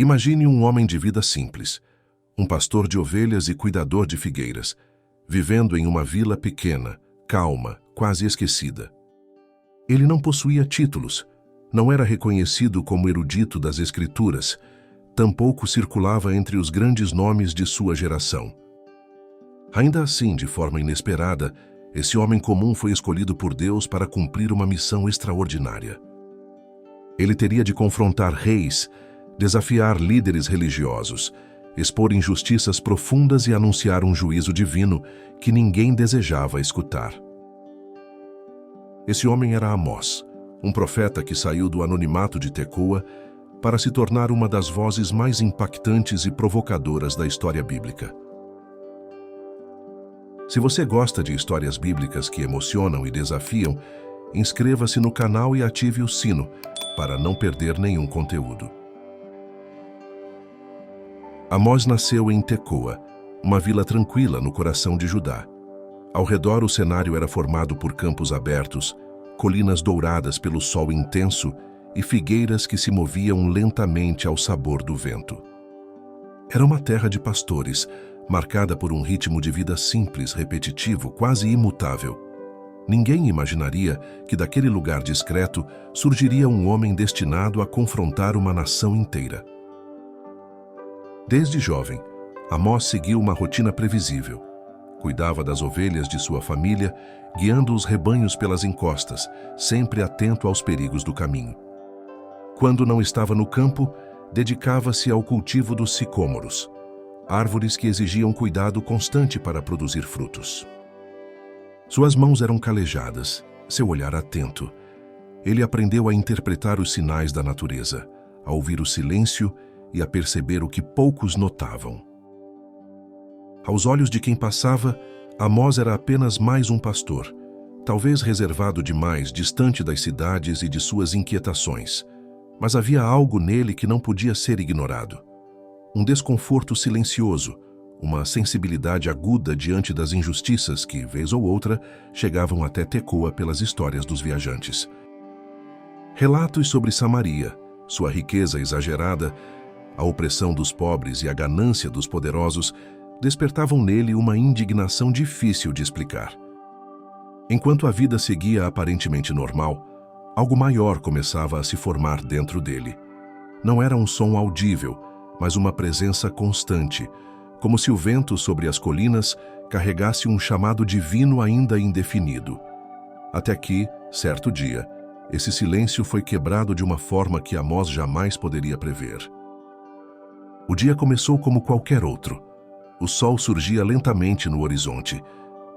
Imagine um homem de vida simples, um pastor de ovelhas e cuidador de figueiras, vivendo em uma vila pequena, calma, quase esquecida. Ele não possuía títulos, não era reconhecido como erudito das Escrituras, tampouco circulava entre os grandes nomes de sua geração. Ainda assim, de forma inesperada, esse homem comum foi escolhido por Deus para cumprir uma missão extraordinária. Ele teria de confrontar reis, desafiar líderes religiosos, expor injustiças profundas e anunciar um juízo divino que ninguém desejava escutar. Esse homem era Amós, um profeta que saiu do anonimato de Tecoa para se tornar uma das vozes mais impactantes e provocadoras da história bíblica. Se você gosta de histórias bíblicas que emocionam e desafiam, inscreva-se no canal e ative o sino para não perder nenhum conteúdo. Amós nasceu em Tecoa, uma vila tranquila no coração de Judá. Ao redor, o cenário era formado por campos abertos, colinas douradas pelo sol intenso e figueiras que se moviam lentamente ao sabor do vento. Era uma terra de pastores, marcada por um ritmo de vida simples, repetitivo, quase imutável. Ninguém imaginaria que daquele lugar discreto surgiria um homem destinado a confrontar uma nação inteira. Desde jovem, Amós seguiu uma rotina previsível. Cuidava das ovelhas de sua família, guiando os rebanhos pelas encostas, sempre atento aos perigos do caminho. Quando não estava no campo, dedicava-se ao cultivo dos sicômoros, árvores que exigiam cuidado constante para produzir frutos. Suas mãos eram calejadas, seu olhar atento. Ele aprendeu a interpretar os sinais da natureza, a ouvir o silêncio e a perceber o que poucos notavam. Aos olhos de quem passava, Amós era apenas mais um pastor, talvez reservado demais, distante das cidades e de suas inquietações. Mas havia algo nele que não podia ser ignorado. Um desconforto silencioso, uma sensibilidade aguda diante das injustiças que, vez ou outra, chegavam até Tecoa pelas histórias dos viajantes. Relatos sobre Samaria, sua riqueza exagerada, a opressão dos pobres e a ganância dos poderosos despertavam nele uma indignação difícil de explicar. Enquanto a vida seguia aparentemente normal, algo maior começava a se formar dentro dele. Não era um som audível, mas uma presença constante, como se o vento sobre as colinas carregasse um chamado divino ainda indefinido. Até que, certo dia, esse silêncio foi quebrado de uma forma que Amós jamais poderia prever. O dia começou como qualquer outro. O sol surgia lentamente no horizonte,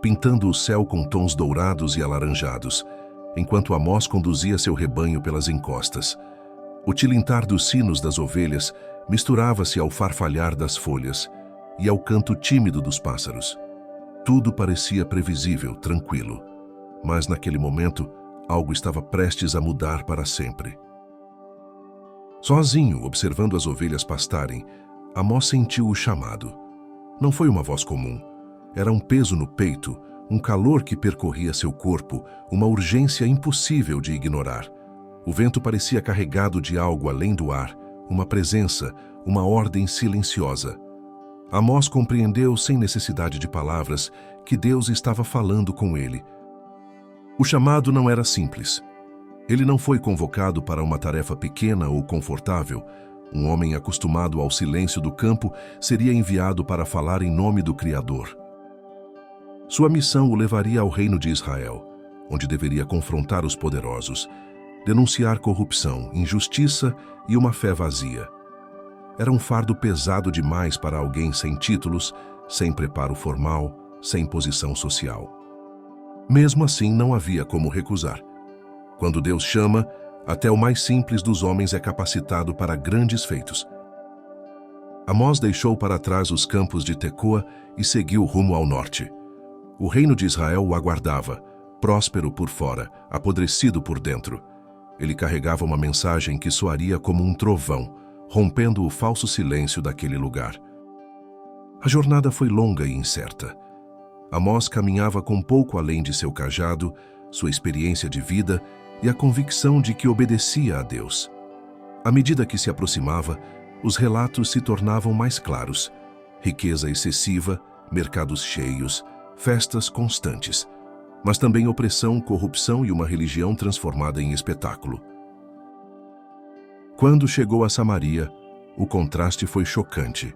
pintando o céu com tons dourados e alaranjados, enquanto Amós conduzia seu rebanho pelas encostas. O tilintar dos sinos das ovelhas misturava-se ao farfalhar das folhas e ao canto tímido dos pássaros. Tudo parecia previsível, tranquilo. Mas naquele momento, algo estava prestes a mudar para sempre. Sozinho, observando as ovelhas pastarem, Amós sentiu o chamado. Não foi uma voz comum. Era um peso no peito, um calor que percorria seu corpo, uma urgência impossível de ignorar. O vento parecia carregado de algo além do ar, uma presença, uma ordem silenciosa. Amós compreendeu, sem necessidade de palavras, que Deus estava falando com ele. O chamado não era simples. Ele não foi convocado para uma tarefa pequena ou confortável. Um homem acostumado ao silêncio do campo seria enviado para falar em nome do Criador. Sua missão o levaria ao reino de Israel, onde deveria confrontar os poderosos, denunciar corrupção, injustiça e uma fé vazia. Era um fardo pesado demais para alguém sem títulos, sem preparo formal, sem posição social. Mesmo assim, não havia como recusar. Quando Deus chama, até o mais simples dos homens é capacitado para grandes feitos. Amós deixou para trás os campos de Tecoa e seguiu rumo ao norte. O reino de Israel o aguardava, próspero por fora, apodrecido por dentro. Ele carregava uma mensagem que soaria como um trovão, rompendo o falso silêncio daquele lugar. A jornada foi longa e incerta. Amós caminhava com pouco além de seu cajado, sua experiência de vida e a convicção de que obedecia a Deus. À medida que se aproximava, os relatos se tornavam mais claros. Riqueza excessiva, mercados cheios, festas constantes, mas também opressão, corrupção e uma religião transformada em espetáculo. Quando chegou a Samaria, o contraste foi chocante.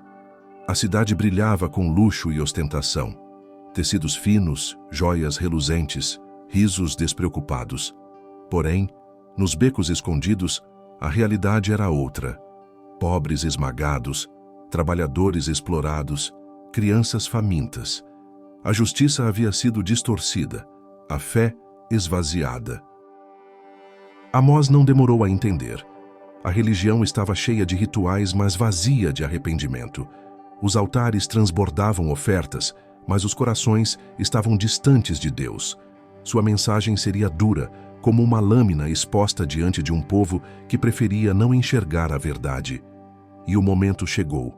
A cidade brilhava com luxo e ostentação. Tecidos finos, joias reluzentes, risos despreocupados. Porém, nos becos escondidos, a realidade era outra. Pobres esmagados, trabalhadores explorados, crianças famintas. A justiça havia sido distorcida, a fé esvaziada. Amós não demorou a entender. A religião estava cheia de rituais, mas vazia de arrependimento. Os altares transbordavam ofertas, mas os corações estavam distantes de Deus. Sua mensagem seria dura, como uma lâmina exposta diante de um povo que preferia não enxergar a verdade. E o momento chegou.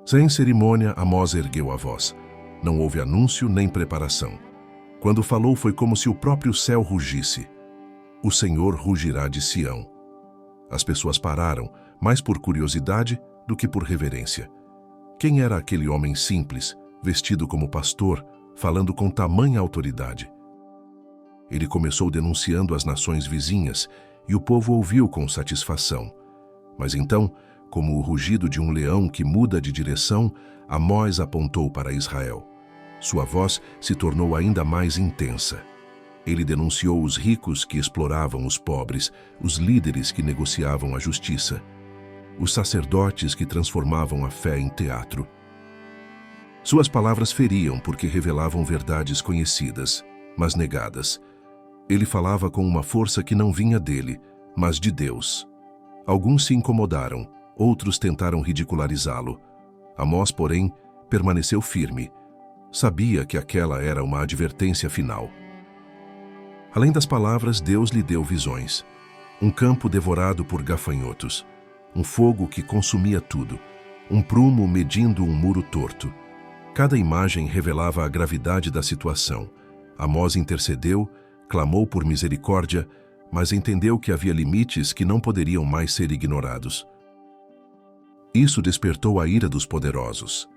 Sem cerimônia, Amós ergueu a voz. Não houve anúncio nem preparação. Quando falou, foi como se o próprio céu rugisse. O Senhor rugirá de Sião. As pessoas pararam, mais por curiosidade do que por reverência. Quem era aquele homem simples, vestido como pastor, falando com tamanha autoridade? Ele começou denunciando as nações vizinhas, e o povo ouviu com satisfação. Mas então, como o rugido de um leão que muda de direção, Amós apontou para Israel. Sua voz se tornou ainda mais intensa. Ele denunciou os ricos que exploravam os pobres, os líderes que negociavam a justiça, os sacerdotes que transformavam a fé em teatro. Suas palavras feriam porque revelavam verdades conhecidas, mas negadas. Ele falava com uma força que não vinha dele, mas de Deus. Alguns se incomodaram, outros tentaram ridicularizá-lo. Amós, porém, permaneceu firme. Sabia que aquela era uma advertência final. Além das palavras, Deus lhe deu visões. Um campo devorado por gafanhotos. Um fogo que consumia tudo. Um prumo medindo um muro torto. Cada imagem revelava a gravidade da situação. Amós intercedeu, clamou por misericórdia, mas entendeu que havia limites que não poderiam mais ser ignorados. Isso despertou a ira dos poderosos.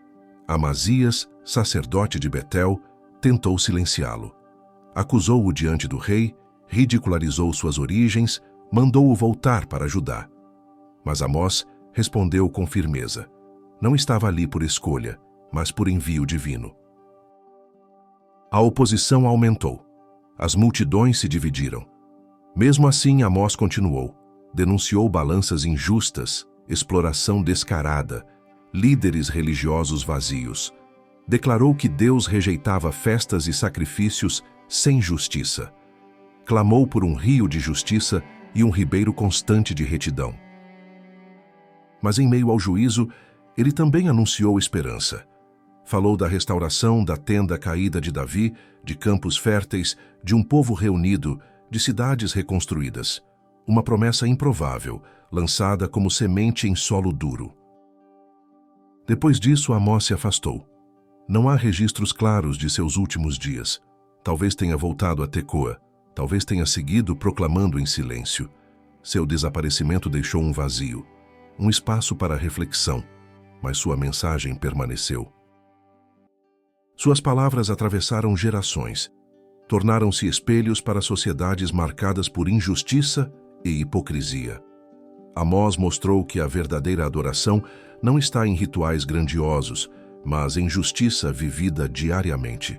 Amazias, sacerdote de Betel, tentou silenciá-lo. Acusou-o diante do rei, ridicularizou suas origens, mandou-o voltar para Judá. Mas Amós respondeu com firmeza. Não estava ali por escolha, mas por envio divino. A oposição aumentou. As multidões se dividiram. Mesmo assim, Amós continuou. Denunciou balanças injustas, exploração descarada, líderes religiosos vazios. Declarou que Deus rejeitava festas e sacrifícios sem justiça. Clamou por um rio de justiça e um ribeiro constante de retidão. Mas em meio ao juízo, ele também anunciou esperança. Falou da restauração da tenda caída de Davi, de campos férteis, de um povo reunido, de cidades reconstruídas. Uma promessa improvável, lançada como semente em solo duro. Depois disso, Amós se afastou. Não há registros claros de seus últimos dias. Talvez tenha voltado a Tecoa, talvez tenha seguido proclamando em silêncio. Seu desaparecimento deixou um vazio, um espaço para reflexão, mas sua mensagem permaneceu. Suas palavras atravessaram gerações, tornaram-se espelhos para sociedades marcadas por injustiça e hipocrisia. Amós mostrou que a verdadeira adoração não está em rituais grandiosos, mas em justiça vivida diariamente.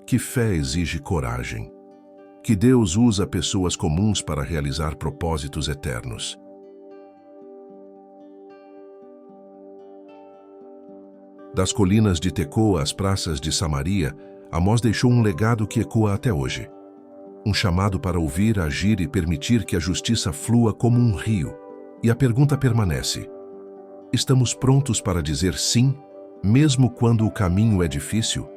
Que fé exige coragem. Que Deus usa pessoas comuns para realizar propósitos eternos. Das colinas de Tecoa às praças de Samaria, Amós deixou um legado que ecoa até hoje. Um chamado para ouvir, agir e permitir que a justiça flua como um rio. E a pergunta permanece: estamos prontos para dizer sim, mesmo quando o caminho é difícil?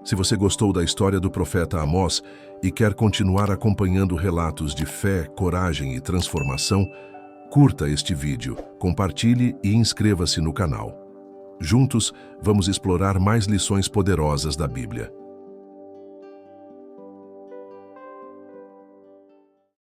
Se você gostou da história do profeta Amós e quer continuar acompanhando relatos de fé, coragem e transformação, curta este vídeo, compartilhe e inscreva-se no canal. Juntos, vamos explorar mais lições poderosas da Bíblia.